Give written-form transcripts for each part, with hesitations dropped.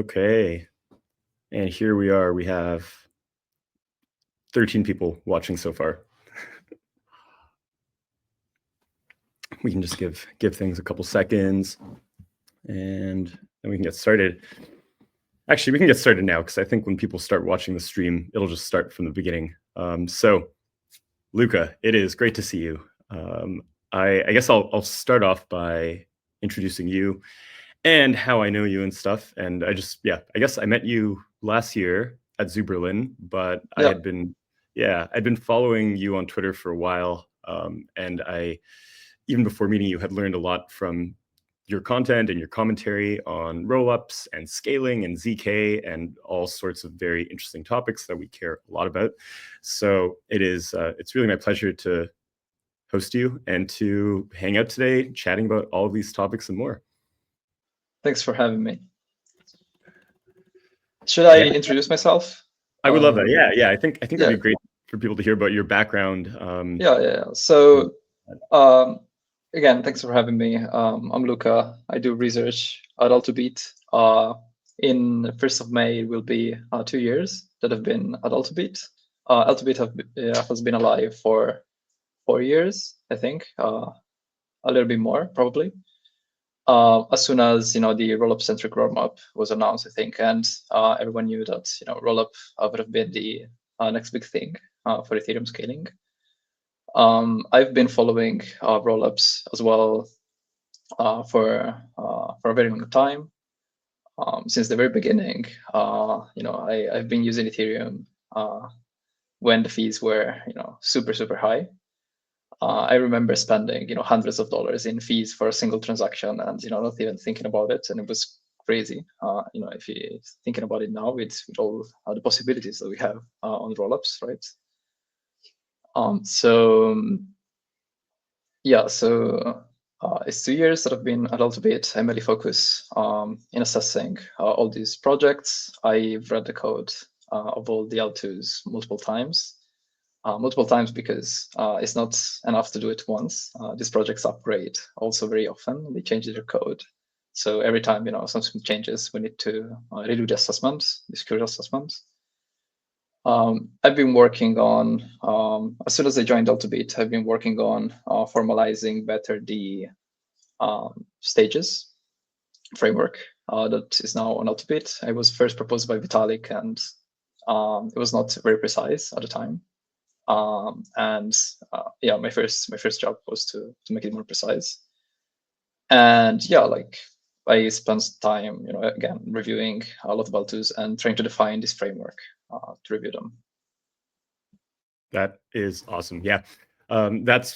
Okay. And here we are. We have 13 people watching so far. We can just give things a couple seconds and then we can get started. Actually, we can get started now because I think when people start watching the stream, it'll just start from the beginning. So, Luca, it is great to see you. I guess I'll start off by introducing you and how I know you and stuff. And I guess I met you last year at Zoo Berlin, but I had been, I'd been following you on Twitter for a while. And I, even before meeting you, had learned a lot from your content and your commentary on rollups and scaling and zk and all sorts of very interesting topics that we care a lot about. So it's really my pleasure to host you and to hang out today, chatting about all of these topics and more. Thanks for having me. Should I introduce myself? I would love that. Yeah. I think it'd be great for people to hear about your background. So, again, thanks for having me. I'm Luca. I do research at L2BEAT. In the 1st of May, it will be 2 years that I've been at L2BEAT. L2BEAT has been alive for 4 years, I think, a little bit more probably. As soon as the Rollup-centric roadmap was announced, I think, and everyone knew that Rollup would have been the next big thing for Ethereum scaling. I've been following Rollups as well for a very long time. Since the very beginning, I've been using Ethereum when the fees were super high. I remember spending hundreds of dollars in fees for a single transaction, and not even thinking about it, and it was crazy. If you're thinking about it now, with all the possibilities that we have on Rollups, right? It's 2 years that I've been at L2BEAT. I mainly focus in assessing all these projects. I've read the code of all the L2s multiple times because it's not enough to do it once. These projects upgrade also very often. They change their code. So every time something changes, we need to redo the assessment, the security assessment. I've been working on, as soon as I joined L2BEAT, I've been working on formalizing better the stages framework that is now on L2BEAT. It was first proposed by Vitalik, and it was not very precise at the time. My first job was to make it more precise. And I spent time, again, reviewing a lot of L2s and trying to define this framework to review them. That is awesome. Yeah, that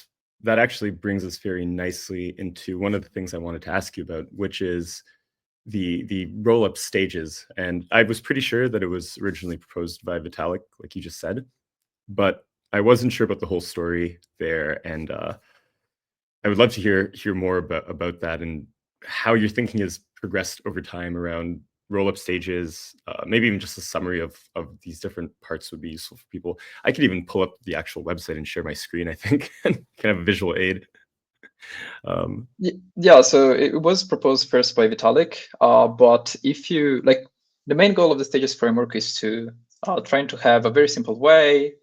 actually brings us very nicely into one of the things I wanted to ask you about, which is the roll-up stages. And I was pretty sure that it was originally proposed by Vitalik, like you just said, but I wasn't sure about the whole story there. And I would love to hear more about that and how your thinking has progressed over time around roll-up stages. Maybe even just a summary of these different parts would be useful for people. I could even pull up the actual website and share my screen, I think, and kind of a visual aid. So it was proposed first by Vitalik, but if you the main goal of the stages framework is to trying to have a very simple way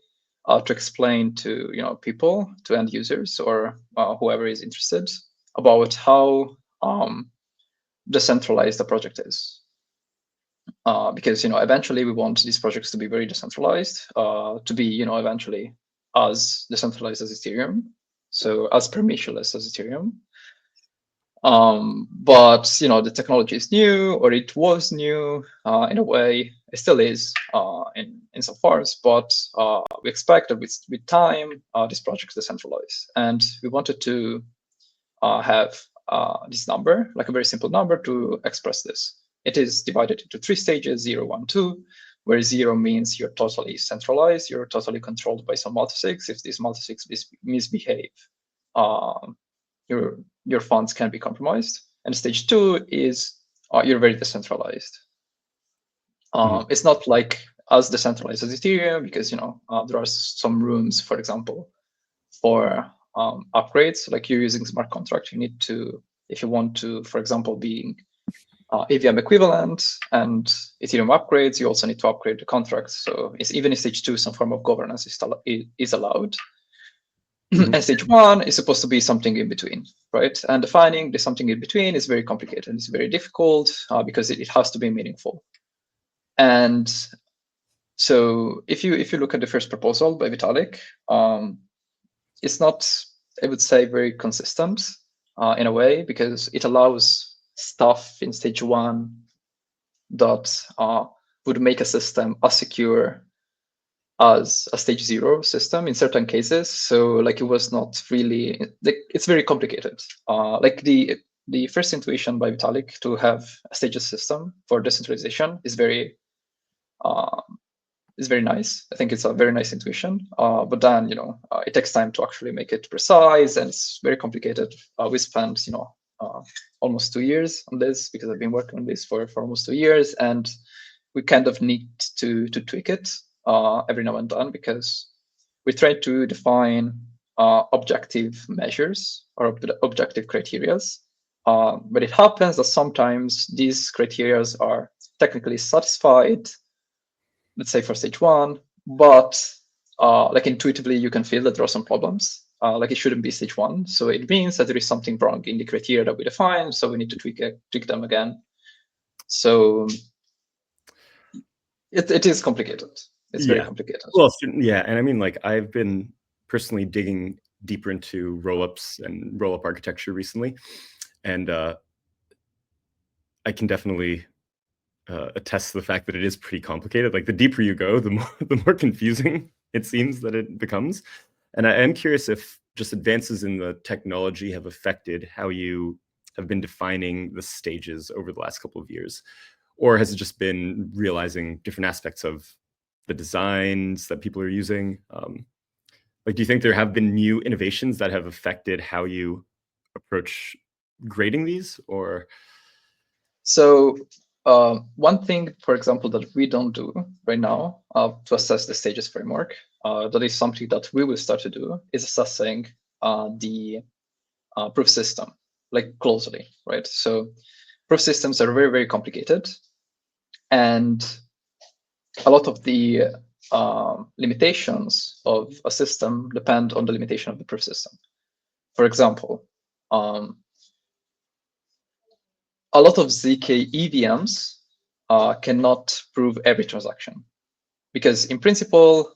to explain to people, to end users, or whoever is interested about how decentralized the project is. Because eventually we want these projects to be very decentralized, to be eventually as decentralized as Ethereum, so as permissionless as Ethereum. But the technology is new, or it was new in a way. It still is in some parts, but we expect that with time this project is decentralized, and we wanted to have this number, like a very simple number, to express this. It is divided into 3 stages: 0, 1, 2, where 0 means you're totally centralized, you're totally controlled by some multisigs. If these multisigs misbehave, your funds can be compromised. And stage 2 is you're very decentralized. It's not like as decentralized as Ethereum, because there are some rooms, for example, for upgrades. Like you're using smart contract, you need to, if you want to, for example, being EVM equivalent and Ethereum upgrades, you also need to upgrade the contract. So even in stage 2, some form of governance is allowed. And stage 1 is supposed to be something in between, right? And defining the something in between is very complicated. It's very difficult because it has to be meaningful. And so if you look at the first proposal by Vitalik, it's not, I would say, very consistent in a way, because it allows stuff in stage 1 that would make a system as secure as a stage 0 system in certain cases. So like it was not really, it's very complicated. Like the first intuition by Vitalik to have a stages system for decentralization is very nice. I think it's a very nice intuition. But then, it takes time to actually make it precise, and it's very complicated. We spent, almost 2 years on this, because I've been working on this for almost 2 years, and we kind of need to tweak it every now and then, because we try to define objective measures or objective criterias. But it happens that sometimes these criterias are technically satisfied, let's say for stage 1, but like intuitively you can feel that there are some problems. Like it shouldn't be stage 1. So it means that there is something wrong in the criteria that we define. So we need to tweak them again. So it is complicated. It's very complicated. Well, yeah. And I mean, like, I've been personally digging deeper into rollups and rollup architecture recently. And I can definitely attest to the fact that it is pretty complicated. Like the deeper you go, the more confusing it seems that it becomes. And I am curious if just advances in the technology have affected how you have been defining the stages over the last couple of years, or has it just been realizing different aspects of the designs that people are using? Like, do you think there have been new innovations that have affected how you approach grading these, or? So one thing, for example, that we don't do right now to assess the stages framework, that is something that we will start to do, is assessing the proof system, like closely, right? So proof systems are very, very complicated. And a lot of the limitations of a system depend on the limitation of the proof system. For example, a lot of zkEVMs cannot prove every transaction, because in principle,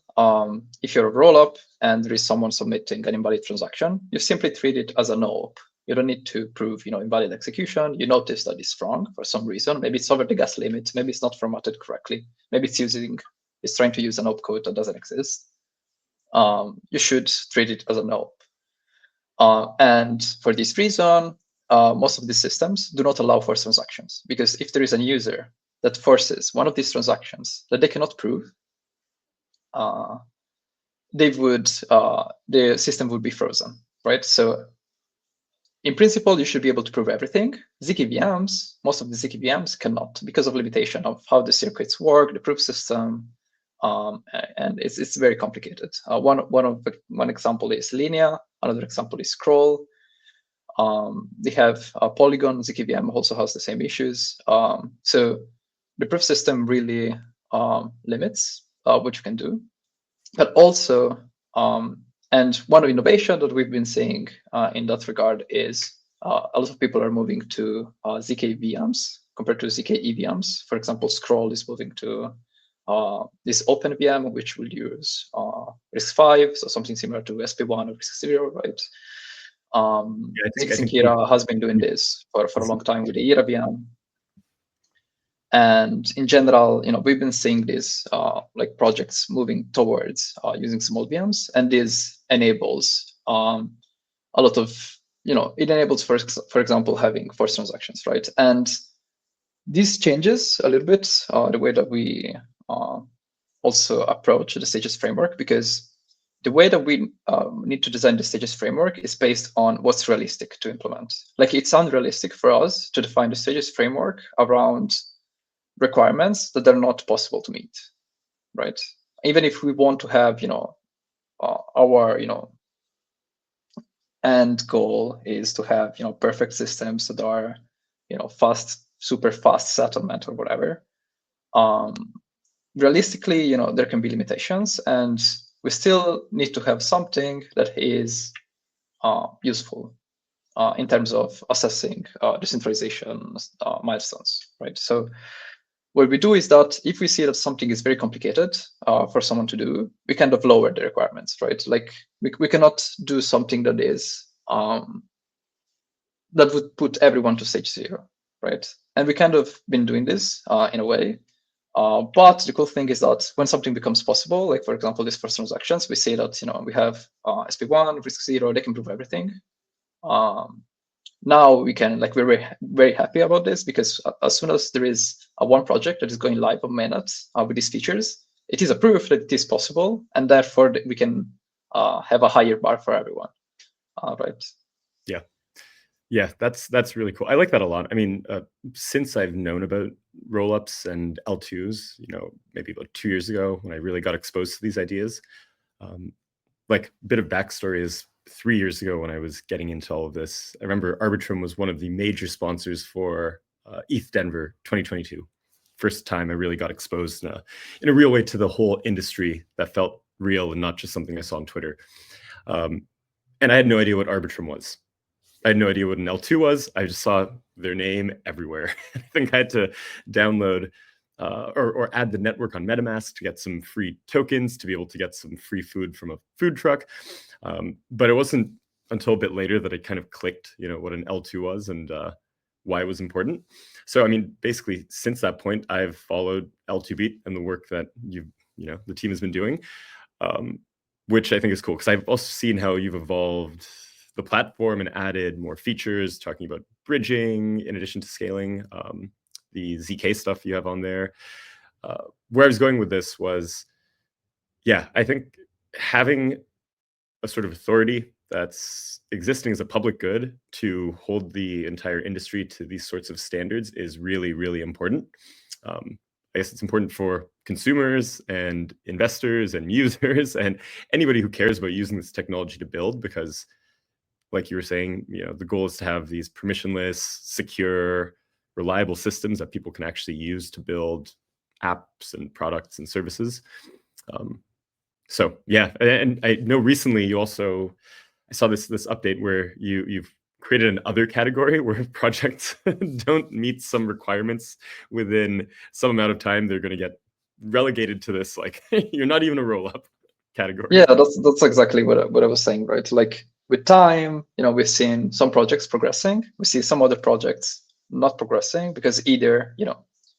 if you're a rollup and there is someone submitting an invalid transaction, you simply treat it as a no-op. You don't need to prove, invalid execution. You notice that it's wrong for some reason. Maybe it's over the gas limit. Maybe it's not formatted correctly. Maybe it's trying to use an opcode that doesn't exist. You should treat it as a no-op. And for this reason, most of these systems do not allow forced transactions, because if there is a user that forces one of these transactions that they cannot prove, the system would be frozen, right? So in principle, you should be able to prove everything. zkVMs, most of the zkVMs cannot, because of limitation of how the circuits work, the proof system, and it's very complicated. One example is Linea. Another example is Scroll. They have a Polygon. zkVM also has the same issues. So the proof system really limits what you can do. But also, and one innovation that we've been seeing in that regard is a lot of people are moving to zkVMs compared to zkEVMs. For example, Scroll is moving to this OpenVM, which will use RISC-V, so something similar to SP1 or RISC-0, right? zkSync has been doing this for a long time with the ERA-VM. And in general, we've been seeing these like projects moving towards using small VMs, and this enables a lot of, it enables, for example, having forced transactions, right? And this changes a little bit the way that we also approach the stages framework, because the way that we need to design the stages framework is based on what's realistic to implement. Like, it's unrealistic for us to define the stages framework around requirements that are not possible to meet, right? Even if we want to have, our, end goal is to have, perfect systems that are, fast super fast settlement or whatever. Realistically, there can be limitations, and we still need to have something that is useful in terms of assessing decentralization milestones, right? So what we do is that if we see that something is very complicated for someone to do, we kind of lower the requirements, right? Like we cannot do something that is that would put everyone to stage 0, right? And we kind of been doing this in a way. But the cool thing is that when something becomes possible, like for example, these first transactions, we say that we have SP1, risk 0, they can prove everything. Now we can, like, we're very, very happy about this, because as soon as there is one project that is going live on mainnet with these features, it is a proof that it is possible, and therefore we can have a higher bar for everyone, right? Yeah, that's really cool. I like that a lot. I mean, since I've known about rollups and L2s, maybe about 2 years ago when I really got exposed to these ideas, like a bit of backstory is 3 years ago when I was getting into all of this, I remember Arbitrum was one of the major sponsors for ETH Denver 2022. First time I really got exposed in a real way to the whole industry that felt real and not just something I saw on Twitter. And I had no idea what Arbitrum was. I had no idea what an L2 was. I just saw their name everywhere. I think I had to download or add the network on MetaMask to get some free tokens to be able to get some free food from a food truck. But it wasn't until a bit later that it kind of clicked, what an L2 was and why it was important. So, I mean, basically, since that point, I've followed L2BEAT and the work that the team has been doing, which I think is cool, because I've also seen how you've evolved the platform and added more features, talking about bridging in addition to scaling, the zk stuff you have on there. Where I was going with this was, I think having a sort of authority that's existing as a public good to hold the entire industry to these sorts of standards is really, really important. I guess it's important for consumers and investors and users and anybody who cares about using this technology to build, because like you were saying, the goal is to have these permissionless, secure, reliable systems that people can actually use to build apps and products and services. So yeah, and I know recently you also, I saw this update where you've created an other category where projects don't meet some requirements within some amount of time, they're going to get relegated to this, like, you're not even a rollup category. Yeah, that's exactly what I was saying, right? Like with time, we've seen some projects progressing. We see some other projects not progressing because either,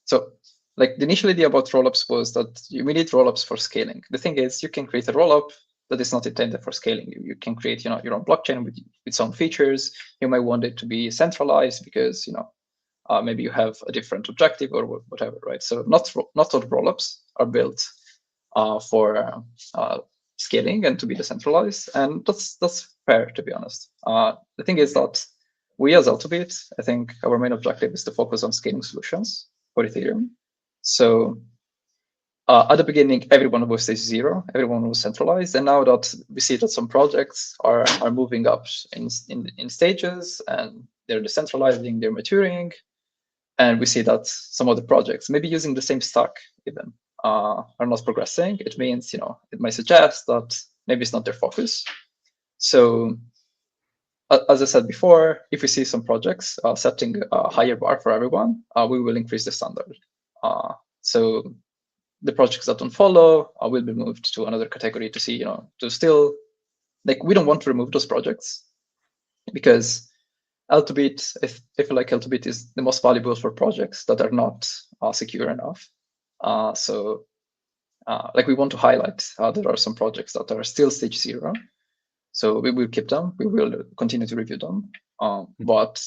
so like the initial idea about rollups was that we need rollups for scaling. The thing is, you can create a rollup that is not intended for scaling. You can create, your own blockchain with some features. You might want it to be centralized because, maybe you have a different objective or whatever, right? So not all rollups are built for scaling and to be decentralized, and that's fair, to be honest. The thing is that we as L2BEAT, I think our main objective is to focus on scaling solutions for Ethereum. So at the beginning, everyone was stage 0, everyone was centralized, and now that we see that some projects are moving up in stages and they're decentralizing, they're maturing, and we see that some other projects, maybe using the same stack even, are not progressing. It means, it might suggest that maybe it's not their focus. So as I said before, if we see some projects setting a higher bar for everyone, we will increase the standard. So the projects that don't follow will be moved to another category to see, to still, like, we don't want to remove those projects because L2BEAT, I feel like L2BEAT is the most valuable for projects that are not secure enough. So like we want to highlight there are some projects that are still stage 0. So we will keep them. We will continue to review them. But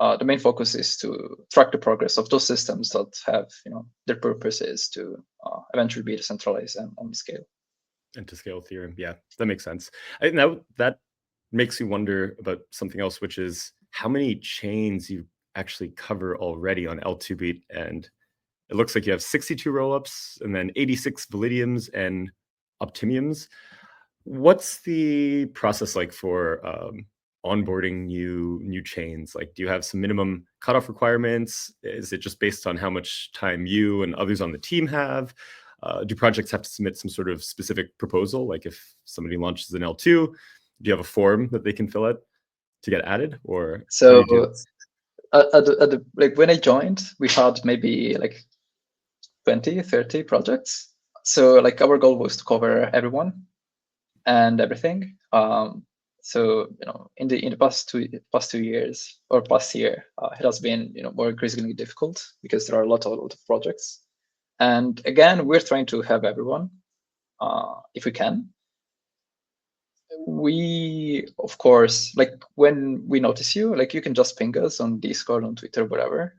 the main focus is to track the progress of those systems that have, their purpose is to eventually be decentralized and scale. And to scale Ethereum. Yeah, that makes sense. Now that makes me wonder about something else, which is how many chains you actually cover already on L2BEAT. And it looks like you have 62 rollups and then 86 validiums and optimiums. What's the process like for onboarding new chains? Like, do you have some minimum cutoff requirements? Is it just based on how much time you and others on the team have? Do projects have to submit some sort of specific proposal? Like if somebody launches an L2, do you have a form that they can fill out to get added, or So how do you do this? like when I joined, we had maybe like 20, 30 projects. So like our goal was to cover everyone and everything. So in the past 2 years or past year, it has been more increasingly difficult because there are a lot of projects. And again, we're trying to have everyone if we can. We, of course, like when we notice you, like you can just ping us on Discord, on Twitter, whatever.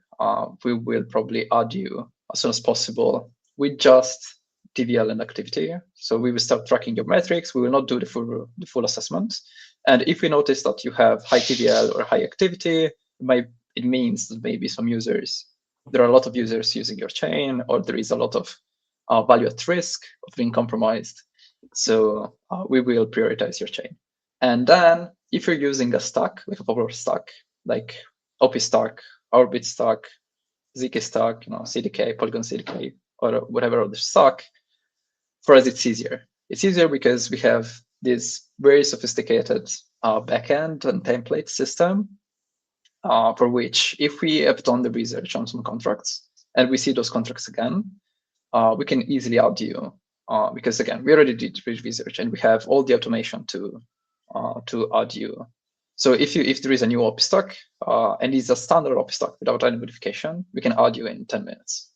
We will probably add you as soon as possible with just TVL and activity. So we will start tracking your metrics. We will not do the full assessment. And if we notice that you have high TVL or high activity, it means that maybe there are a lot of users using your chain, or there is a lot of value at risk of being compromised. So we will prioritize your chain. And then if you're using a stack, like a popular stack, like OP stack, Orbit stack, zk stack, CDK, Polygon CDK, or whatever other stack, for us it's easier. It's easier because we have this very sophisticated backend and template system for which if we have done the research on some contracts and we see those contracts again, we can easily add you because again, we already did research and we have all the automation to add you. So if there is a new OP stack and it's a standard OP stack without any modification, we can add you in 10 minutes,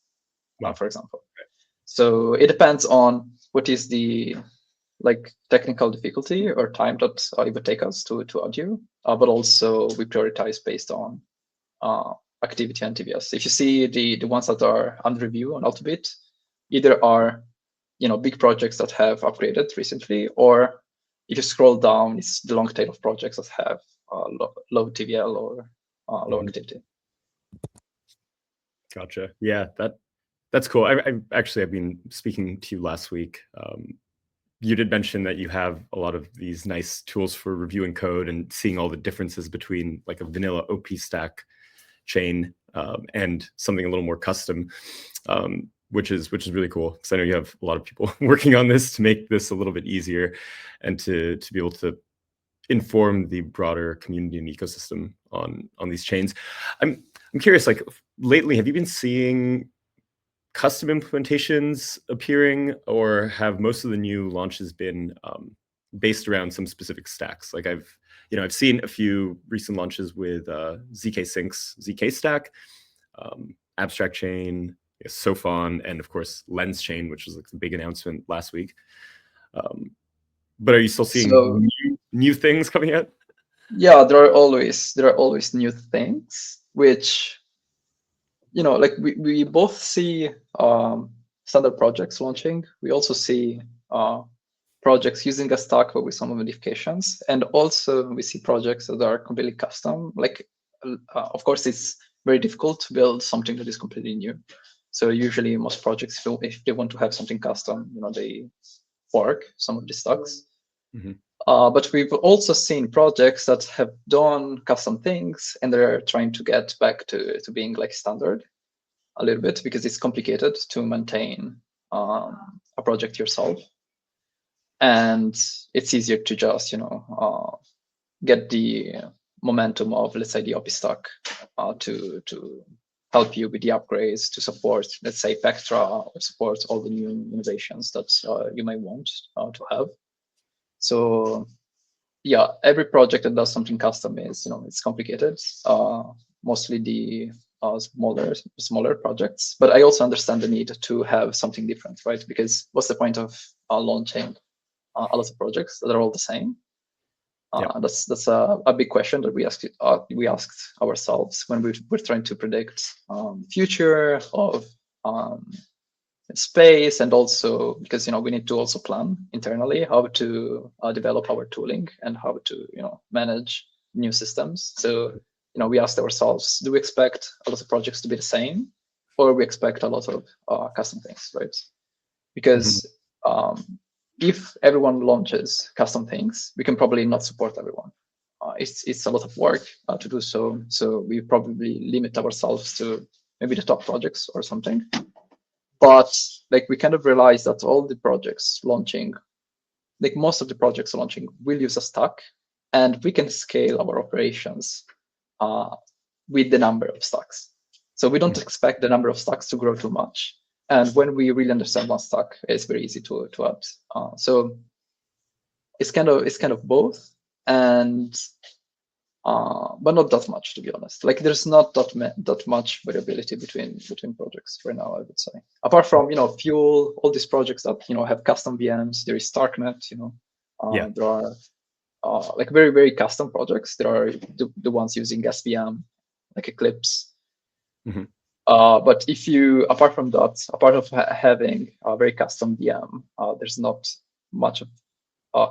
for example. So it depends on what is the technical difficulty or time that it would take us to add you, but also we prioritize based on activity and TVS. If you see the ones that are under review on L2BEAT, either are big projects that have upgraded recently, or if you scroll down, it's the long tail of projects that have low TVL or low activity. Gotcha. Yeah, that's cool. I've been speaking to you last week. You did mention that you have a lot of these nice tools for reviewing code and seeing all the differences between like a vanilla OP stack chain and something a little more custom, which is really cool, because I know you have a lot of people working on this to make this a little bit easier and to be able to inform the broader community and ecosystem on these chains. I'm curious, like lately, have you been seeing custom implementations appearing, or have most of the new launches been based around some specific stacks? Like I've seen a few recent launches with zkSync's zk stack, abstract chain, Sophon, and of course Lens chain, which was like the big announcement last week. But are you still seeing new things coming out? Yeah, there are always new things, which like we both see standard projects launching. We also see projects using a stack but with some modifications, and also we see projects that are completely custom. Like, of course, it's very difficult to build something that is completely new. So usually, most projects, if they want to have something custom, they fork some of the stacks. But we've also seen projects that have done custom things and they're trying to get back to being like standard a little bit, because it's complicated to maintain a project yourself. And it's easier to just, get the momentum of, let's say, the OP stack to help you with the upgrades, to support, let's say, Vectra, or support all the new innovations that you may want to have. So yeah, every project that does something custom is, it's complicated. Mostly the smaller projects, but I also understand the need to have something different, right? Because what's the point of launching a lot of projects that are all the same? That's a big question that we asked ourselves when we're trying to predict future of space, and also because we need to also plan internally how to develop our tooling and how to manage new systems. So we asked ourselves, do we expect a lot of projects to be the same, or we expect a lot of custom things, right? Because if everyone launches custom things, we can probably not support everyone it's a lot of work to do so. So we probably limit ourselves to maybe the top projects or something. But like we kind of realize that all the projects launching, like most of the projects launching, will use a stack, and we can scale our operations with the number of stacks. So we don't expect the number of stacks to grow too much. And when we really understand one stack, it's very easy to add. So it's kind of both, and but not that much, to be honest. Like there's not that much variability between projects right now, I would say. Apart from Fuel, all these projects that have custom VMs. There is Starknet. There are like very, very custom projects. There are the ones using SVM, like Eclipse. But if you, apart from that, apart of having a very custom VM, there's not much of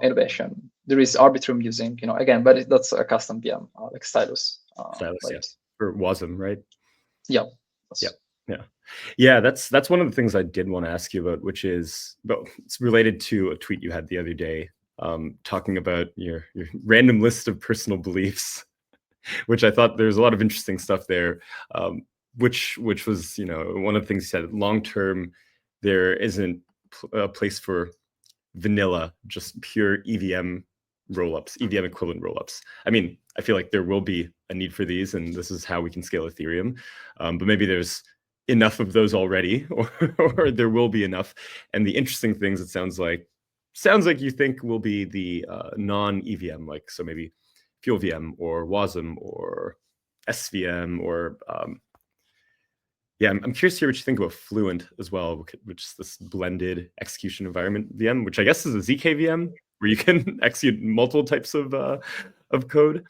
innovation. There is Arbitrum using, again, but that's a custom VM, like Stylus. Stylus, yes, or WASM, right? Yeah. Yeah. That's one of the things I did want to ask you about, which is, well, it's related to a tweet you had the other day, talking about your random list of personal beliefs, which I thought there's a lot of interesting stuff there. Which was, one of the things you said, long term, there isn't a place for vanilla, just pure EVM rollups, EVM equivalent rollups. I mean, I feel like there will be a need for these, and this is how we can scale Ethereum. But maybe there's enough of those already, or there will be enough. And the interesting things, it sounds like you think will be the non-EVM, like, so maybe Fuel VM or WASM or SVM or I'm curious to hear what you think about Fluent as well, which is this blended execution environment VM, which I guess is a zkVM where you can execute multiple types of code.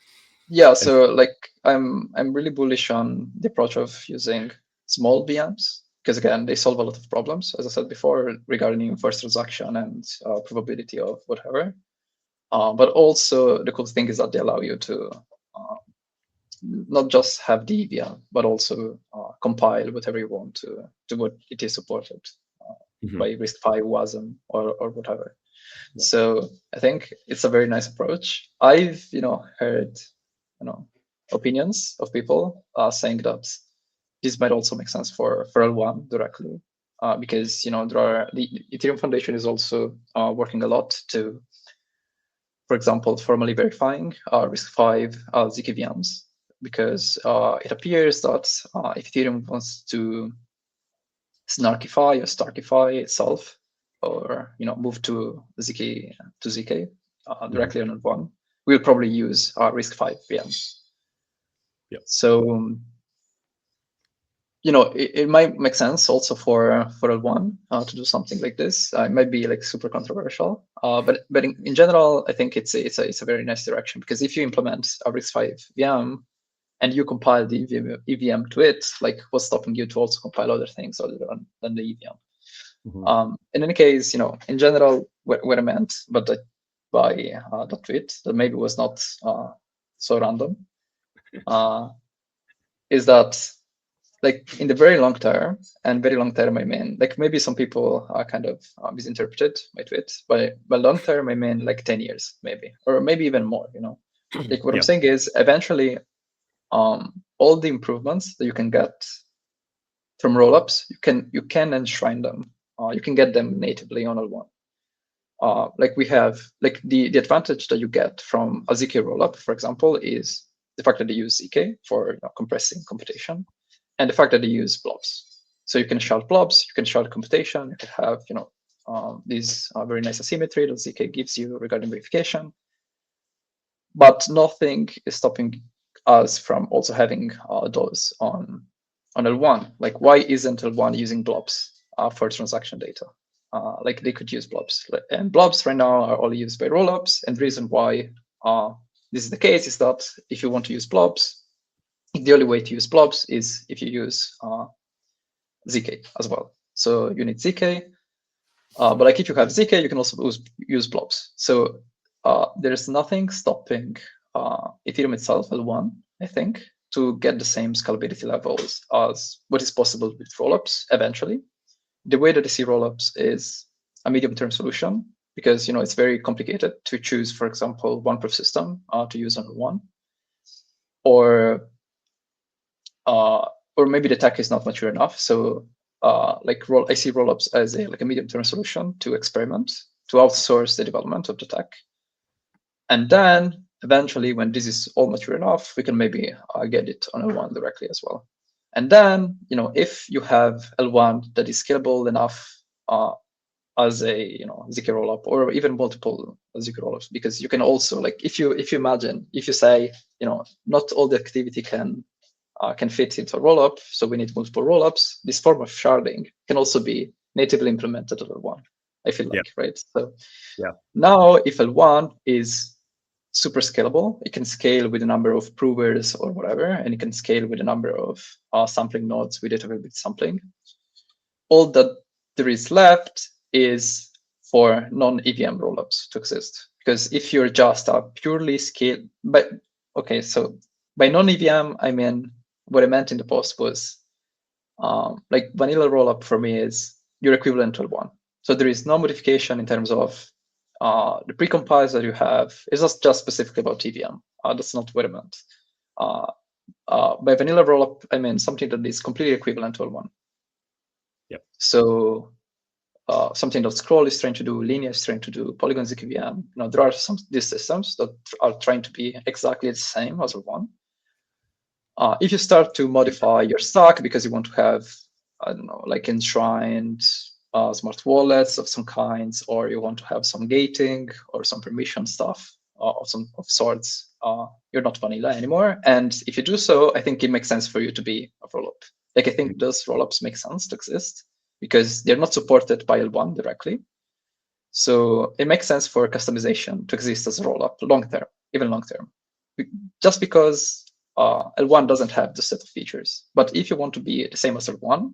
Yeah, so like I'm really bullish on the approach of using small VMs, because again, they solve a lot of problems, as I said before, regarding first transaction and probability of whatever. But also the cool thing is that they allow you to not just have the EVM, but also compile whatever you want to what it is supported by RISC-V, WASM, or whatever. Yeah. So I think it's a very nice approach. I've heard opinions of people saying that this might also make sense for L1 directly, because the Ethereum Foundation is also working a lot to, for example, formally verifying RISC-V zkVMs, because it appears that if Ethereum wants to snarkify or starkify itself, or move to zk directly on L1, we'll probably use RISC-V VMs. Yep. So it might make sense also for L1 to do something like this. It might be like super controversial, but in general, I think it's a very nice direction, because if you implement a RISC-V VM and you compile the EVM to it, like what's stopping you to also compile other things other than the EVM? In any case, in general, what I meant, but by that tweet that maybe was not so random, is that like in the very long term, and very long term I mean, like maybe some people kind of misinterpreted my tweet, but by long term I mean like 10 years maybe, or maybe even more. Like what I'm saying is eventually all the improvements that you can get from rollups, you can enshrine them. You can get them natively on L1. Like we have, like the advantage that you get from a zk rollup, for example, is the fact that they use zk for compressing computation, and the fact that they use blobs. So you can shard blobs, you can shard computation, you can have this very nice asymmetry that zk gives you regarding verification. But nothing is stopping us from also having those on L1. Like why isn't L1 using blobs for transaction data? Like they could use blobs, and blobs right now are only used by rollups. And the reason why this is the case is that if you want to use blobs, the only way to use blobs is if you use zk as well. So you need zk, but like if you have zk, you can also use blobs. So there's nothing stopping Ethereum itself, L1, I think, to get the same scalability levels as what is possible with rollups eventually. The way that I see rollups is a medium-term solution, because it's very complicated to choose, for example, one proof system to use on one, or maybe the tech is not mature enough. So I see Rollups as a medium-term solution to experiment, to outsource the development of the tech, and then eventually, when this is all mature enough, we can maybe get it on L1 directly as well. And then, if you have L1 that is scalable enough as a zk rollup, or even multiple zk rollups, because you can also, if you imagine, if you say not all the activity can fit into a rollup, so we need multiple rollups, this form of sharding can also be natively implemented at L1, I feel like, right? So now if L1 is super scalable, it can scale with a number of provers or whatever, and it can scale with a number of sampling nodes with iterable sampling. All that there is left is for non-EVM rollups to exist. Because if you're just a purely scale, so by non-EVM, I mean, what I meant in the post was vanilla rollup for me is your equivalent to L1. So there is no modification in terms of the precompiles that you have. It's not just specifically about EVM. That's not what I meant. By vanilla rollup, I mean something that is completely equivalent to L1. Yep. So something that Scroll is trying to do, Linear is trying to do, Polygon zkVM. There are these systems that are trying to be exactly the same as L1. If you start to modify your stack because you want to have, I don't know, enshrined smart wallets of some kinds, or you want to have some gating or some permission stuff of sorts, you're not vanilla anymore. And if you do so, I think it makes sense for you to be a rollup. I think those rollups make sense to exist because they're not supported by L1 directly. So it makes sense for customization to exist as a rollup even long term, just because L1 doesn't have the set of features. But if you want to be the same as L1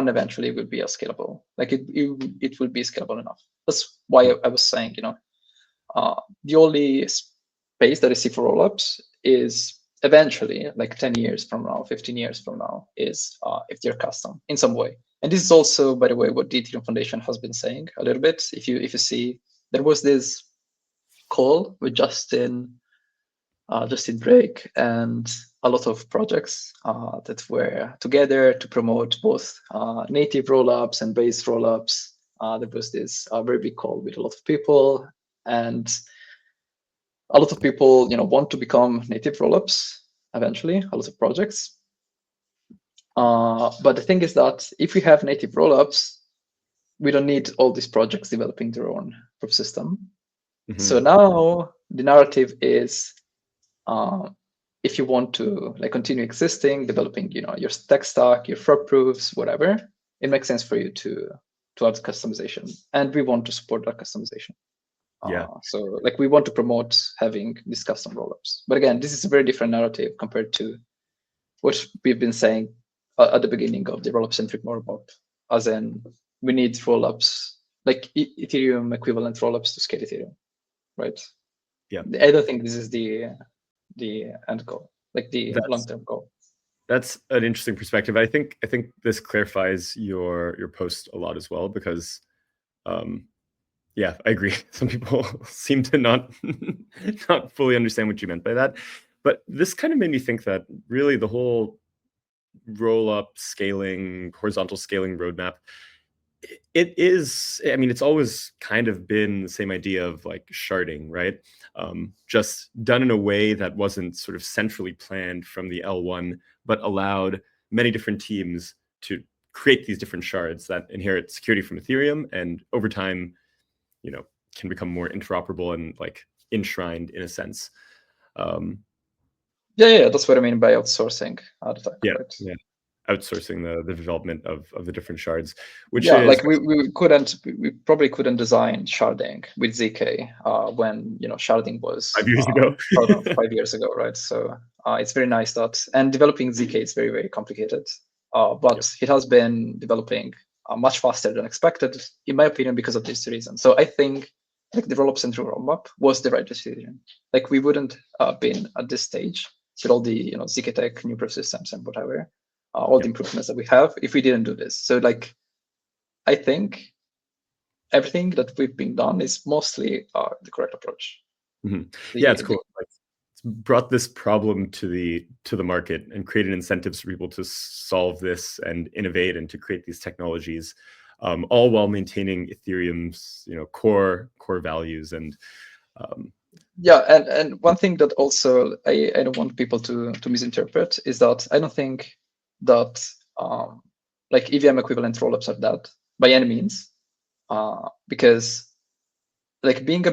eventually will be scalable. It will be scalable enough. That's why I was saying, the only space that I see for rollups is eventually, 10 years from now, 15 years from now, is if they're custom in some way. And this is also, by the way, what the Ethereum Foundation has been saying a little bit. If you see, there was this call with Justin Drake and a lot of projects that were together to promote both native rollups and base rollups. There was this very big call with a lot of people, and a lot of people, want to become native rollups eventually. A lot of projects. But the thing is that if we have native rollups, we don't need all these projects developing their own proof system. Mm-hmm. So now the narrative is, if you want to continue existing, developing, your tech stack, your fraud proofs, whatever, it makes sense for you to add customization, and we want to support that customization. So we want to promote having these custom rollups. But again, this is a very different narrative compared to what we've been saying at the beginning of the rollup-centric roadmap, as in we need rollups, Ethereum equivalent rollups to scale Ethereum, right? Yeah. I don't think this is the end goal, the long-term goal. That's an interesting perspective. I think this clarifies your post a lot as well, because I agree. Some people seem to not fully understand what you meant by that. But this kind of made me think that really the whole roll-up scaling, horizontal scaling roadmap, it is, I mean, it's always kind of been the same idea of sharding, right? Just done in a way that wasn't sort of centrally planned from the L1, but allowed many different teams to create these different shards that inherit security from Ethereum, and over time, can become more interoperable and enshrined in a sense. That's what I mean by outsourcing. Right? Outsourcing the development of the different shards, which is we probably couldn't design sharding with zk when sharding was 5 years ago. 5 years ago, right? So it's very nice that, and developing zk is very, very complicated, but it has been developing much faster than expected, in my opinion, because of this reason. So I think the rollup central roadmap was the right decision. We wouldn't been at this stage with all the zk tech, new proof systems, and whatever. All the improvements that we have if we didn't do this. So I think everything that we've been done is mostly the correct approach. Yeah, it's cool. Like, it's brought this problem to the market and created incentives for people to solve this and innovate and to create these technologies, all while maintaining Ethereum's core values. And yeah, and one thing that also I don't want people to misinterpret is that I don't think that like EVM equivalent rollups are that by any means, because like being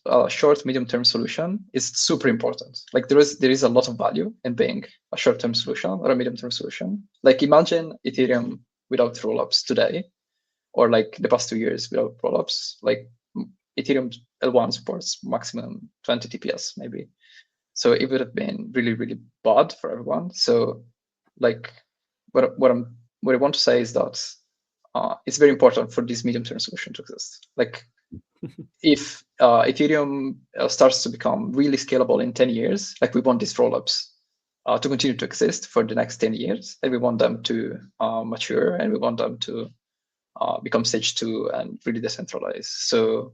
a short medium term solution is super important. Like there is a lot of value in being a short term solution or a medium term solution. Like imagine Ethereum without rollups today, or like the past 2 years without rollups. Like Ethereum L1 supports maximum 20 TPS maybe. So it would have been really, really bad for everyone. So like what I want to say is that it's very important for this medium-term solution to exist. Like if Ethereum starts to become really scalable in 10 years, like we want these rollups to continue to exist for the next 10 years, and we want them to mature, and we want them to become stage 2 and really decentralized. So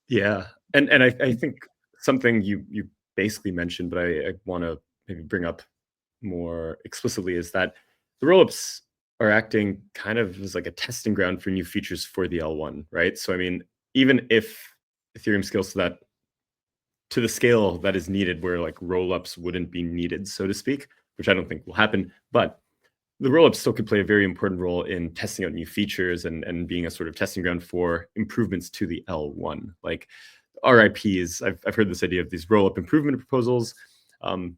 yeah, and I think something you basically mentioned, but I want to maybe bring up more explicitly, is that the rollups are acting kind of as like a testing ground for new features for the L1, right? So I mean, even if Ethereum scales to the scale that is needed, where like rollups wouldn't be needed, so to speak, which I don't think will happen, but the rollup still could play a very important role in testing out new features and being a sort of testing ground for improvements to the L1. Like RIPs, I've heard this idea of these rollup improvement proposals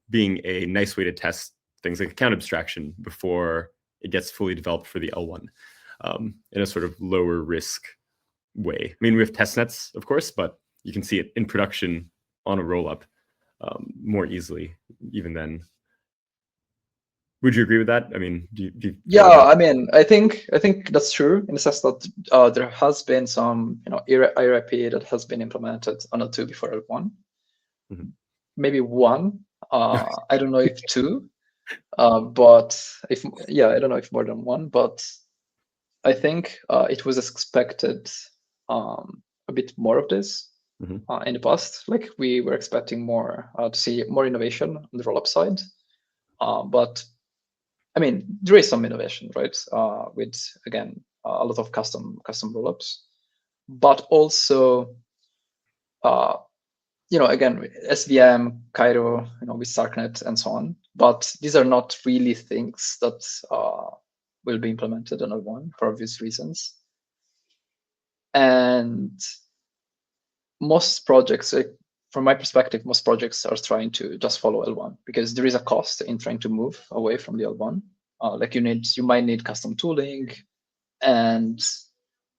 being a nice way to test things like account abstraction before it gets fully developed for the L1 in a sort of lower risk way. I mean, we have testnets, of course, but you can see it in production on a rollup more easily even then. Would you agree with that? I mean, yeah, I mean, I think that's true in the sense that there has been some IRIP that has been implemented on L2 before L1. Maybe one. I don't know if two, but I don't know if more than one. But I think it was expected a bit more of this in the past. Like we were expecting more to see more innovation on the rollup side, but I mean, there is some innovation, right? With again a lot of custom rollups, but also, again SVM, Cairo, with Starknet and so on. But these are not really things that will be implemented on L1 for obvious reasons. And most projects, from my perspective, most projects are trying to just follow L1 because there is a cost in trying to move away from the L1. Like you might need custom tooling, and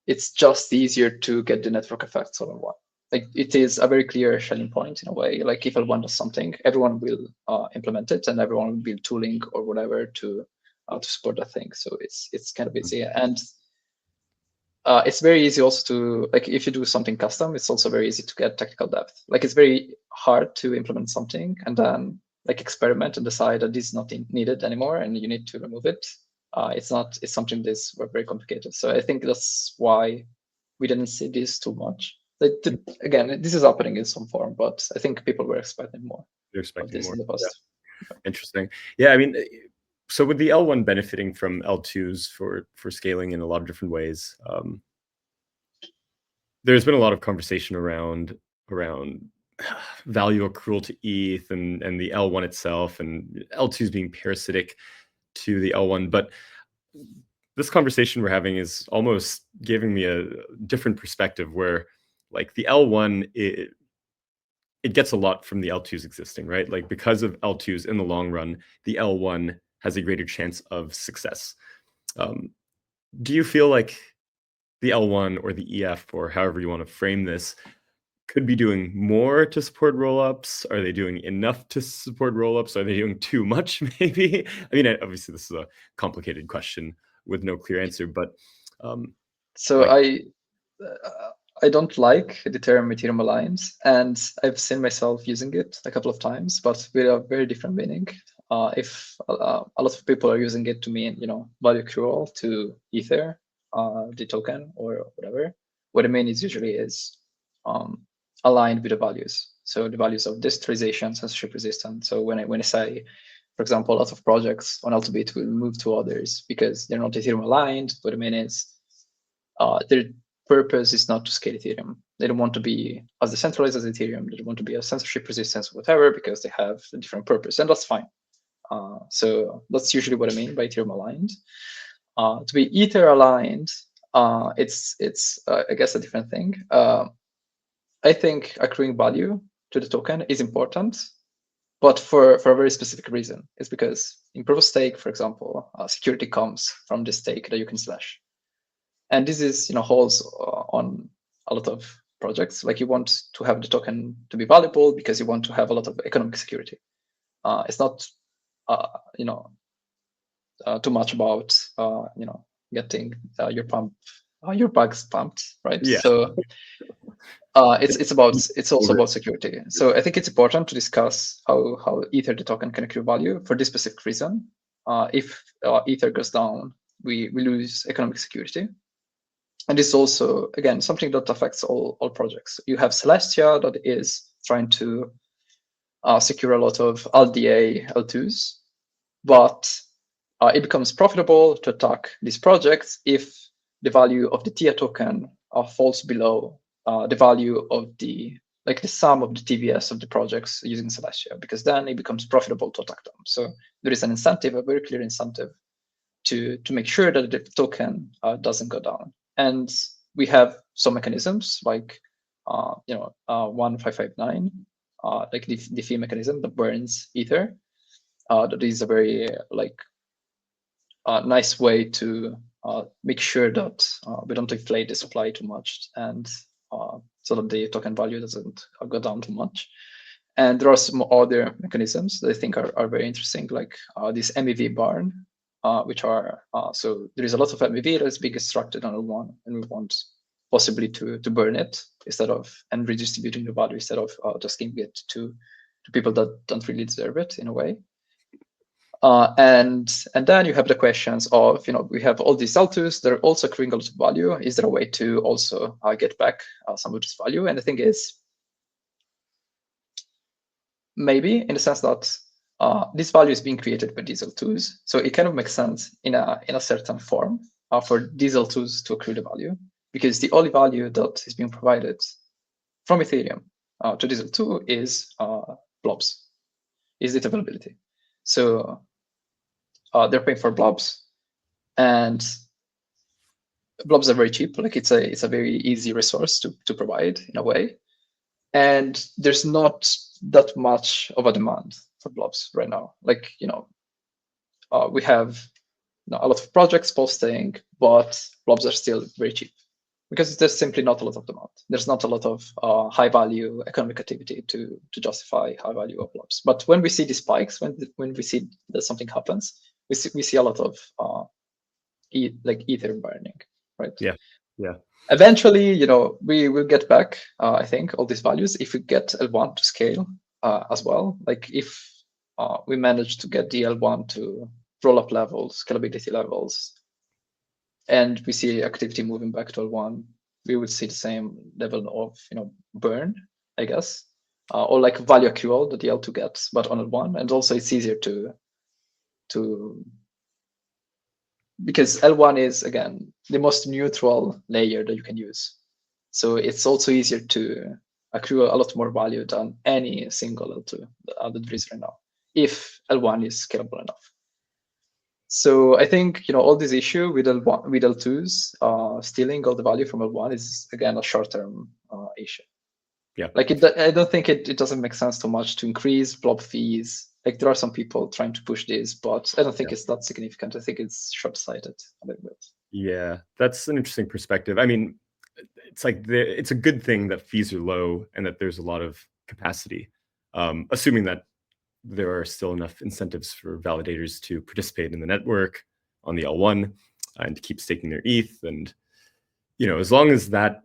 it's just easier to get the network effects on L1. Like it is a very clear selling point in a way. Like if L1 does something, everyone will implement it, and everyone will build tooling or whatever to support that thing. So it's kind of easy, and it's very easy also to, like, if you do something custom, it's also very easy to get technical depth. Like it's very hard to implement something and then like experiment and decide that this is not needed anymore and you need to remove it. It's something that's very complicated. So I think that's why we didn't see this too much. Again, this is happening in some form, but I think people were expecting more. They're expecting more in the past. Yeah. Interesting. Yeah, I mean, so with the L1 benefiting from L2s for scaling in a lot of different ways, there's been a lot of conversation around value accrual to ETH and the L1 itself, and L2s being parasitic to the L1. But this conversation we're having is almost giving me a different perspective where, like, the L1, it gets a lot from the L2s existing, right? Like, because of L2s in the long run, the L1 has a greater chance of success. Do you feel like the L1 or the EF, or however you want to frame this, could be doing more to support rollups? Are they doing enough to support rollups? Are they doing too much, maybe? I mean, obviously, this is a complicated question with no clear answer, but so I don't like the term Ethereum Alliance, and I've seen myself using it a couple of times, but with a very different meaning. If a lot of people are using it to mean, value accrual to Ether, the token or whatever, what I mean is usually is aligned with the values. So the values of decentralization, censorship resistance. So when I say, for example, a lot of projects on L2BEAT will move to others because they're not Ethereum aligned, what I mean is their purpose is not to scale Ethereum. They don't want to be as decentralized as Ethereum. They don't want to be a censorship resistance or whatever because they have a different purpose, and that's fine. So that's usually what I mean by Ethereum aligned. To be Ether aligned, it's I guess a different thing. I think accruing value to the token is important, but for a very specific reason. It's because in proof of stake, for example, security comes from the stake that you can slash. And this is, holds on a lot of projects. Like you want to have the token to be valuable because you want to have a lot of economic security. It's not, too much about, getting your bugs pumped, right? Yeah. So it's also about security. So I think it's important to discuss how Ether the token can accrue value for this specific reason. If Ether goes down, we lose economic security. And this is also, again, something that affects all projects. You have Celestia that is trying to secure a lot of LDA L2s, but it becomes profitable to attack these projects if the value of the TIA token falls below the value of the sum of the TVS of the projects using Celestia, because then it becomes profitable to attack them. So there is an incentive, a very clear incentive to make sure that the token doesn't go down. And we have some mechanisms like 1559, like the fee mechanism that burns Ether. That is a very nice way to make sure that we don't inflate the supply too much, and so that the token value doesn't go down too much. And there are some other mechanisms that I think are very interesting, like this MEV burn, which are so there is a lot of MEV that is being extracted on L1, and we want possibly to burn it and redistributing the value instead of just giving it to people that don't really deserve it in a way. And then you have the questions of, we have all these L2s, they're also accruing a lot of value. Is there a way to also get back some of this value? And the thing is, maybe, in the sense that this value is being created by these L2s. So it kind of makes sense in a certain form for these L2s to accrue the value, because the only value that is being provided from Ethereum to this L2 is blobs, is its availability. So they're paying for blobs, and blobs are very cheap. Like it's a very easy resource to provide in a way, and there's not that much of a demand for blobs right now. Like we have a lot of projects posting, but blobs are still very cheap because there's simply not a lot of demand. There's not a lot of high value economic activity to justify high value of blobs. But when we see the spikes, when we see that something happens, we see a lot of Ether burning, right? Yeah. Eventually, we will get back, I think, all these values if we get L1 to scale as well. Like if we manage to get the L1 to rollup levels, scalability levels, and we see activity moving back to L1, we would see the same level of burn, I guess, or like value accrual that the L2 gets, but on L1. And also it's easier to because L1 is, again, the most neutral layer that you can use. So it's also easier to accrue a lot more value than any single L2 that there is right now, if L1 is scalable enough. So I think all this issue with L2s stealing all the value from L1 is, again, a short-term issue. Yeah. Like I don't think it doesn't make sense too much to increase blob fees. Like there are some people trying to push this, but I don't think it's that significant. I think it's short-sighted a little bit. Yeah, that's an interesting perspective. I mean, it's like it's a good thing that fees are low and that there's a lot of capacity, assuming that there are still enough incentives for validators to participate in the network on the L1 and to keep staking their ETH. And, as long as that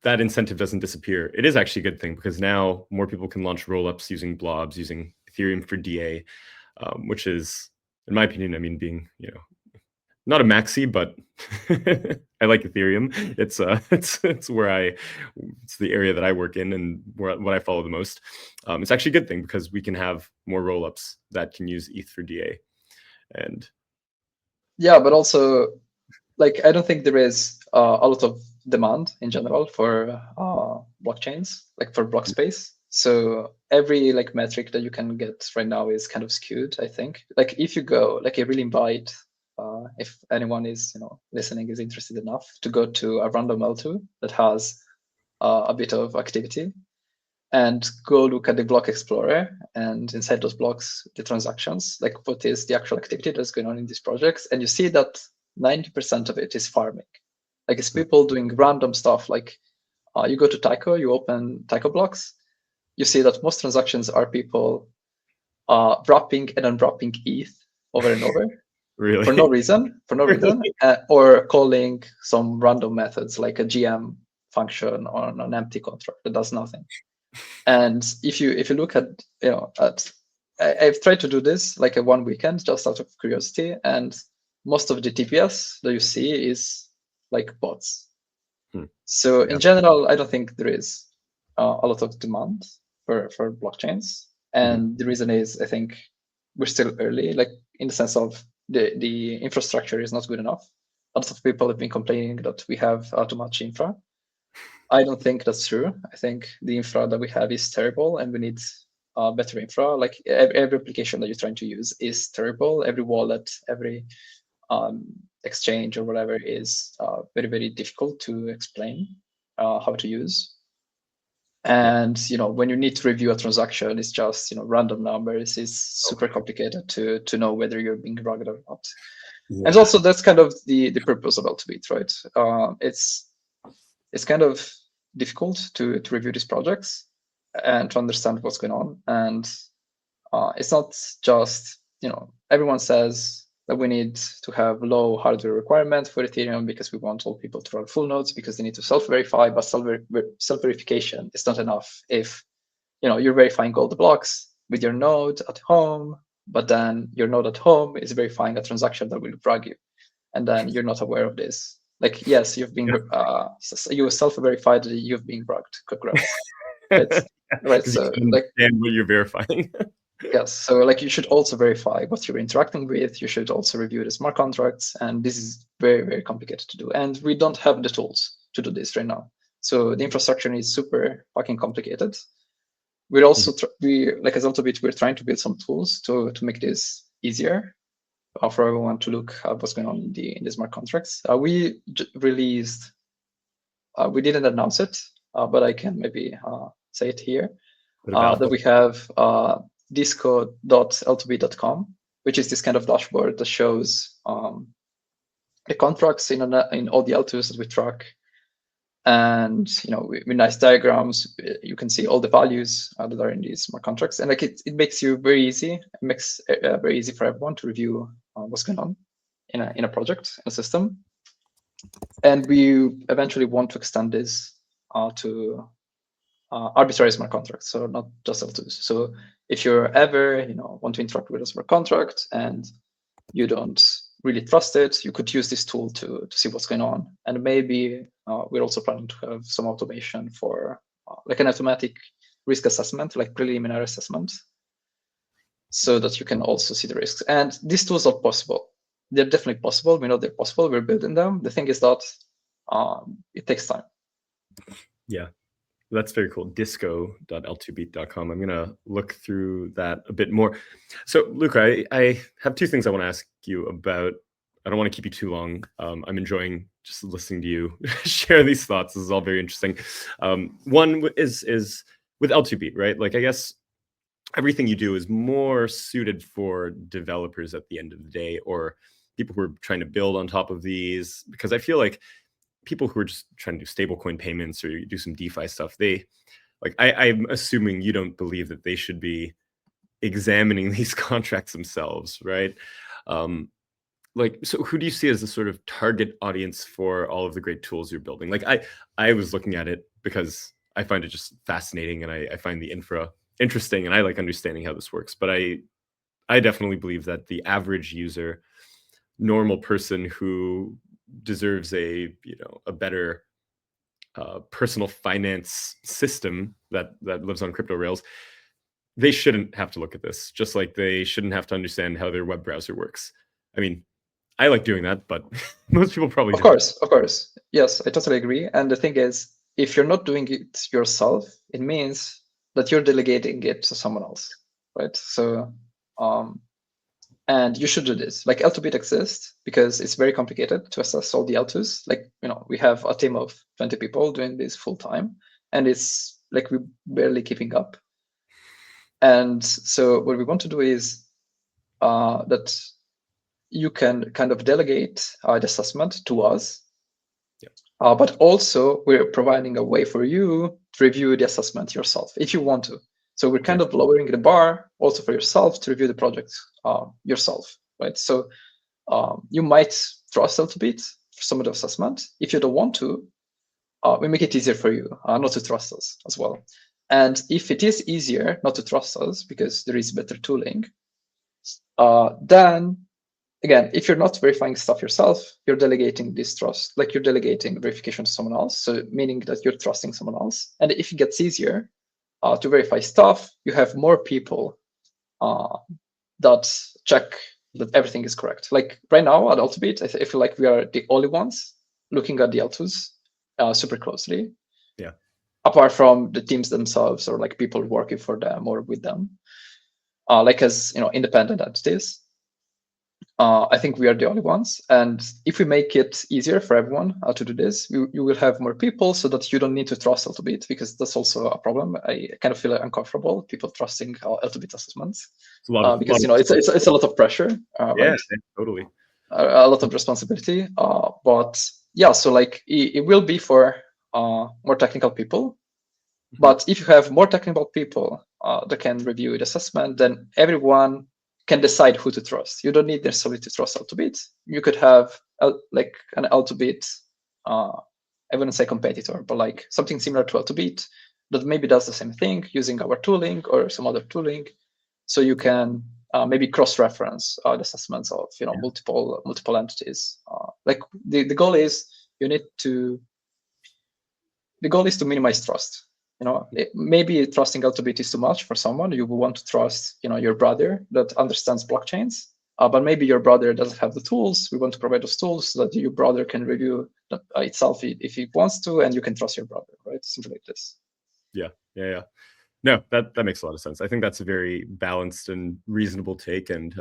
incentive doesn't disappear, it is actually a good thing, because now more people can launch rollups using blobs, using Ethereum for DA, which is, in my opinion, being, not a maxi, but I like Ethereum. It's where it's the area that I work in and what I follow the most. It's actually a good thing because we can have more rollups that can use ETH for DA. And yeah, but also, like, I don't think there is a lot of demand in general for blockchains, like for block space. So every like metric that you can get right now is kind of skewed, I think. Like if you go, like I really invite, if anyone is listening is interested enough to go to a random L2 that has a bit of activity, and go look at the block explorer, and inside those blocks, the transactions, like what is the actual activity that's going on in these projects. And you see that 90% of it is farming. Like it's people doing random stuff. Like you go to Tyco, you open Tyco blocks, you see that most transactions are people wrapping and unwrapping ETH over and over. really, For no reason, or calling some random methods like a GM function on an empty contract that does nothing. And if you look at I've tried to do this like a one weekend just out of curiosity, and most of the TPS that you see is like bots. So in general, I don't think there is a lot of demand for blockchains, and the reason is I think we're still early, like in the sense of the infrastructure is not good enough. A lot of people have been complaining that we have too much infra. I don't think that's true. I think the infra that we have is terrible, and we need better infra. Like every application that you're trying to use is terrible. Every wallet, every exchange or whatever is very, very difficult to explain how to use. And when you need to review a transaction, it's just random numbers. It's super complicated to know whether you're being rugged or not. Yeah. And also that's kind of the purpose of L2BEAT, right? It's kind of difficult to review these projects and to understand what's going on. And it's not just, everyone says that we need to have low hardware requirements for Ethereum because we want all people to run full nodes because they need to self-verify, but self-verification is not enough if, you're verifying all the blocks with your node at home, but then your node at home is verifying a transaction that will rug you. And then you're not aware of this. Like, yes, you've been you self-verified that you've been rugged. Congrats. Right. So like, and what you're verifying. Yes. So like, you should also verify what you're interacting with. You should also review the smart contracts, and this is very, very complicated to do. And we don't have the tools to do this right now. So the infrastructure is super fucking complicated. We're also like as L2BEAT, we're trying to build some tools to make this easier for everyone to look at what's going on in the smart contracts. We released, we didn't announce it, but I can maybe say it here, that we have disco.l2beat.com, which is this kind of dashboard that shows the contracts in all the L2s that we track. And with nice diagrams, you can see all the values that are in these smart contracts, and like it makes you very easy. It makes it very easy for everyone to review what's going on in a project, in a system. And we eventually want to extend this to arbitrary smart contracts, so not just L2s. So if you're ever want to interact with a smart contract and you don't really trust it, you could use this tool to see what's going on. And maybe we're also planning to have some automation for like an automatic risk assessment, like preliminary assessment, so that you can also see the risks. And these tools are possible. They're definitely possible. We know they're possible. We're building them. The thing is that it takes time. Yeah. That's very cool. Disco.l2beat.com. I'm going to look through that a bit more. So, Luca, I have two things I want to ask you about. I don't want to keep you too long. I'm enjoying just listening to you share these thoughts. This is all very interesting. One is with L2BEAT, right? Like, I guess everything you do is more suited for developers at the end of the day, or people who are trying to build on top of these, because I feel like people who are just trying to do stablecoin payments or do some DeFi stuff, I'm assuming you don't believe that they should be examining these contracts themselves, right? So who do you see as the sort of target audience for all of the great tools you're building? Like I was looking at it because I find it just fascinating, and I find the infra interesting, and I like understanding how this works. But I definitely believe that the average user normal person who deserves a better personal finance system that lives on crypto rails, they shouldn't have to look at this, just like they shouldn't have to understand how their web browser works. I mean, I like doing that, but most people probably don't. Of course. Yes, I totally agree. And the thing is, if you're not doing it yourself, it means that you're delegating it to someone else, right? So, and you should do this. Like L2BEAT exists because it's very complicated to assess all the L2s. Like, we have a team of 20 people doing this full time, and it's like we're barely keeping up. And so what we want to do is that you can kind of delegate the assessment to us. But also, we're providing a way for you to review the assessment yourself if you want to. So we're kind of lowering the bar also for yourself to review the project yourself, right? So you might trust L2BEAT for some of the assessment. If you don't want to, we make it easier for you not to trust us as well. And if it is easier not to trust us because there is better tooling, then again, if you're not verifying stuff yourself, you're delegating this trust, like you're delegating verification to someone else. So meaning that you're trusting someone else. And if it gets easier to verify stuff, you have more people that check that everything is correct. Like right now at L2BEAT, I feel like we are the only ones looking at the L2s super closely. Yeah. Apart from the teams themselves or like people working for them or with them, like as independent entities. I think we are the only ones. And if we make it easier for everyone to do this, you will have more people so that you don't need to trust L2BEAT, because that's also a problem. I kind of feel uncomfortable people trusting L2BEAT assessments because it's a lot of pressure. Yeah, right? totally. A lot of responsibility. But yeah, so like it will be for more technical people. But if you have more technical people that can review the assessment, then everyone can decide who to trust. You don't need necessarily to trust L2BEAT. You could have like an L2BEAT, I wouldn't say competitor, but like something similar to L2BEAT that maybe does the same thing using our tooling or some other tooling. So you can maybe cross-reference the assessments of multiple entities. Like the goal is the goal is to minimize trust. Maybe trusting L2BEAT is too much for someone. You will want to trust, your brother that understands blockchains, but maybe your brother doesn't have the tools. We want to provide those tools so that your brother can review itself if he wants to, and you can trust your brother, right? Something like this. Yeah. No, that makes a lot of sense. I think that's a very balanced and reasonable take. And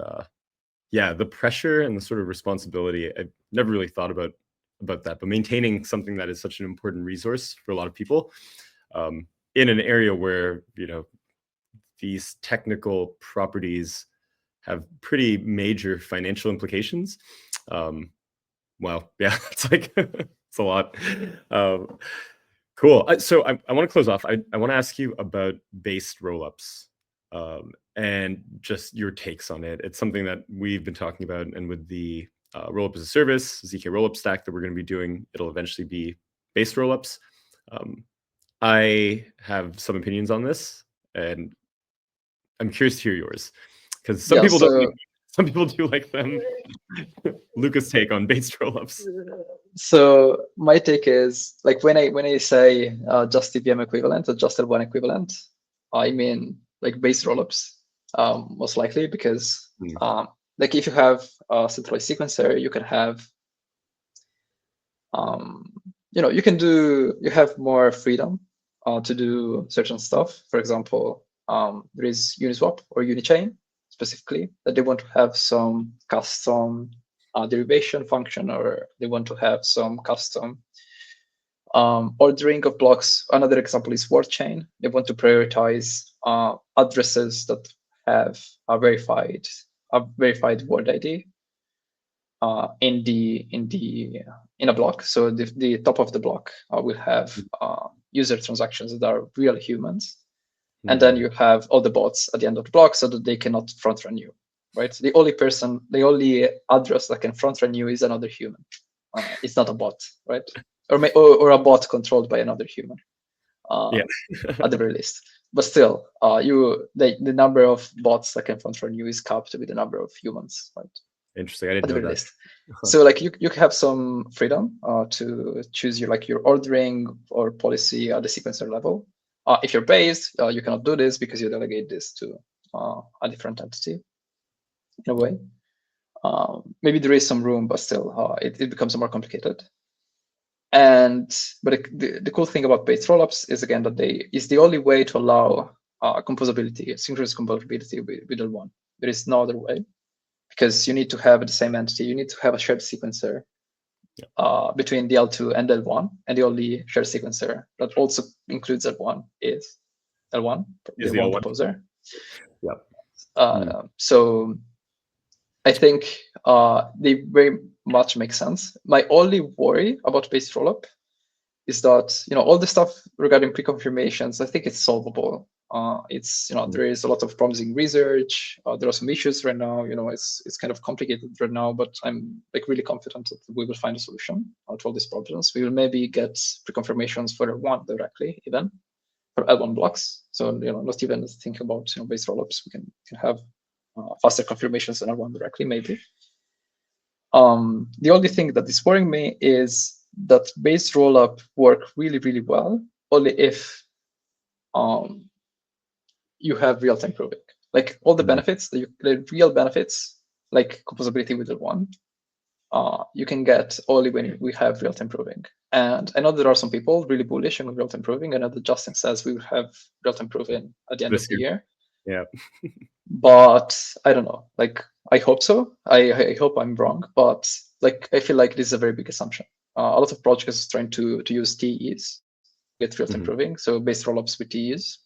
yeah, the pressure and the sort of responsibility, I've never really thought about that, but maintaining something that is such an important resource for a lot of people in an area where, these technical properties have pretty major financial implications. Well, yeah, it's like, it's a lot. Cool. So I want to close off. I want to ask you about based rollups and just your takes on it. It's something that we've been talking about, and with the rollup as a service, zk rollup stack that we're going to be doing, it'll eventually be based rollups. I have some opinions on this, and I'm curious to hear yours, because some people don't. Some people do like them. Luca's take on based rollups. So my take is, like, when I say just EVM equivalent or just L1 equivalent, I mean like based rollups, most likely, because like if you have a centralized sequencer, you can have you have more freedom to do certain stuff. For example, there is Uniswap or Unichain specifically that they want to have some custom derivation function, or they want to have some custom ordering of blocks. Another example is WordChain. They want to prioritize addresses that have a verified word ID in a block. So the top of the block will have user transactions that are real humans, and then you have all the bots at the end of the block so that they cannot front run you, right? So the only address that can front run you is another human. It's not a bot, right? Or a bot controlled by another human. At the very least. But still, the number of bots that can front run you is capped with the number of humans, right? Interesting. I at didn't the know very that. least. So like you have some freedom to choose your ordering or policy at the sequencer level. If you're based, you cannot do this because you delegate this to a different entity in a way. Maybe there is some room, but still it becomes more complicated. But the cool thing about based rollups is again that is the only way to allow composability, synchronous composability with L1. There is no other way, because you need to have the same entity. You need to have a shared sequencer between the L2 and L1, and the only shared sequencer that also includes L1 is L1, the L1 proposer. Yeah. So I think they very much make sense. My only worry about based rollup is that all the stuff regarding pre-confirmations, I think it's solvable. There is a lot of promising research. There are some issues right now. It's kind of complicated right now, but I'm like really confident that we will find a solution to all these problems. We will maybe get pre-confirmations for L1 directly, even for L1 blocks. So not even think about based rollups. We can have faster confirmations than L1 directly, maybe. The only thing that is worrying me is that based rollup work really, really well only if you have real-time proving. Like all the benefits, the real benefits, like composability with L1, you can get only when we have real-time proving. And I know there are some people really bullish on real-time proving. I know that Justin says we will have real-time proving at the end of the year. Yeah. But I don't know. Like I hope so. I hope I'm wrong. But like I feel like this is a very big assumption. A lot of projects are trying to use TEs with real-time proving. So based rollups with TEs.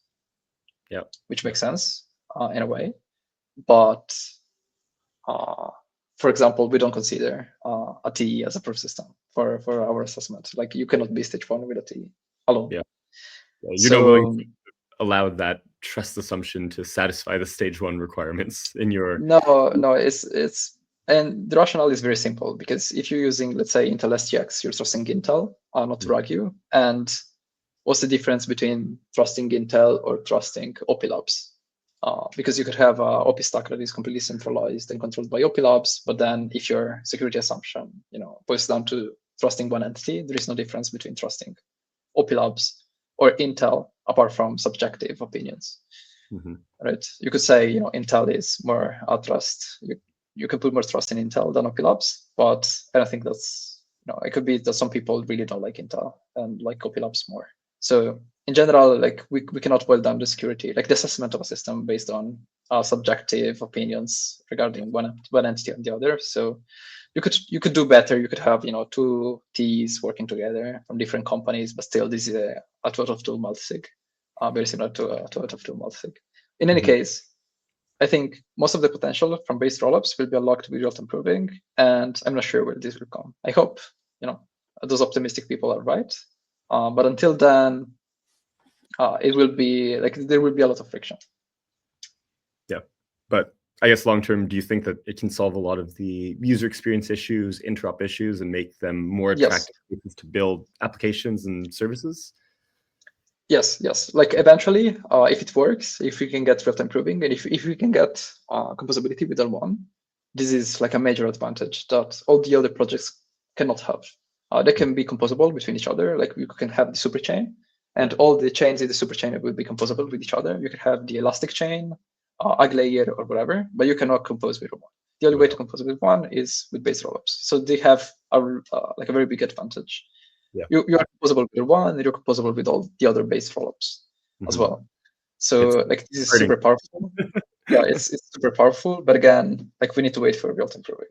Yeah. Which makes sense in a way. But for example, we don't consider a TE as a proof system for our assessment. Like you cannot be stage 1 with a TE alone. Yeah. You're not willing to allow that trust assumption to satisfy the stage 1 requirements in your. No, it's and the rationale is very simple, because if you're using, let's say, Intel SGX, you're trusting Intel, not Ragu. And what's the difference between trusting Intel or trusting OP Labs? Because you could have a OP stack that is completely centralized and controlled by OP Labs, but then if your security assumption, boils down to trusting one entity, there is no difference between trusting OP Labs or Intel, apart from subjective opinions. Right? You could say, Intel is more trust. You can put more trust in Intel than OP Labs, but I don't think that's. It could be that some people really don't like Intel and like OP Labs more. So in general, like we cannot boil down the security, like the assessment of a system based on subjective opinions regarding one entity and the other. So you could do better. You could have 2 Ts working together from different companies, but still this is a 2 out of 2 multisig, very similar to a 2 out of 2 multisig. In any case, I think most of the potential from based rollups will be unlocked with real-time proving, and I'm not sure where this will come. I hope those optimistic people are right, but until then, it will be like there will be a lot of friction. Yeah, but I guess long term, do you think that it can solve a lot of the user experience issues, interop issues, and make them more attractive to build applications and services? Yes. Like eventually, if it works, if we can get real-time proving, and if we can get composability with L1, this is like a major advantage that all the other projects cannot have. They can be composable between each other. Like you can have the superchain, and all the chains in the superchain will be composable with each other. You can have the elastic chain, AG layer, or whatever, but you cannot compose with one. The only way to compose with one is with based rollups. So they have a very big advantage. Yeah. You are composable with one, and you're composable with all the other based rollups as well. So like this is super powerful. Yeah, it's super powerful. But again, like we need to wait for real-time proving.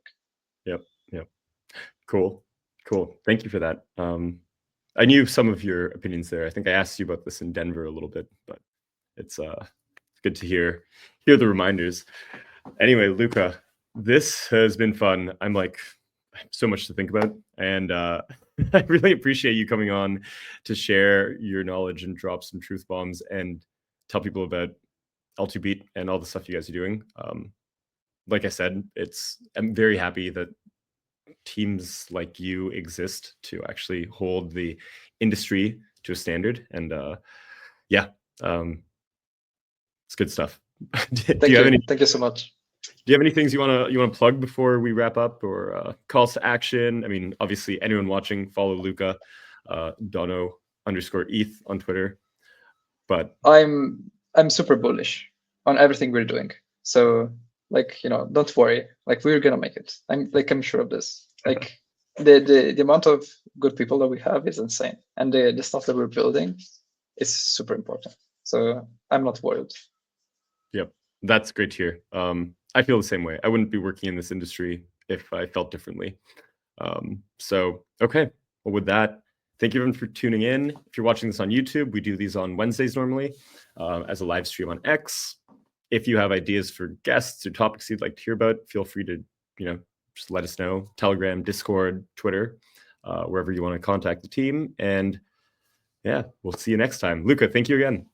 Yep. Cool. Thank you for that. I knew some of your opinions there. I think I asked you about this in Denver a little bit, but it's good to hear the reminders. Anyway, Luca, this has been fun. I have so much to think about, and I really appreciate you coming on to share your knowledge and drop some truth bombs and tell people about L2BEAT and all the stuff you guys are doing. Like I said, I'm very happy that teams like you exist to actually hold the industry to a standard, and it's good stuff. Thank you so much. Do you have any things you want to plug before we wrap up, or calls to action? I mean, obviously, anyone watching, follow Luca donnoh_eth on Twitter. But I'm super bullish on everything we're doing. So like, don't worry. Like, we're gonna make it. I'm sure of this. Like the amount of good people that we have is insane, and the stuff that we're building is super important. So I'm not worried. Yep, that's great to hear. I feel the same way. I wouldn't be working in this industry if I felt differently. So okay, well, with that, thank you everyone for tuning in. If you're watching this on YouTube, we do these on Wednesdays normally as a live stream on X. If you have ideas for guests or topics you'd like to hear about, feel free to, just let us know. Telegram, Discord, Twitter, wherever you want to contact the team. And yeah, we'll see you next time. Luca, thank you again.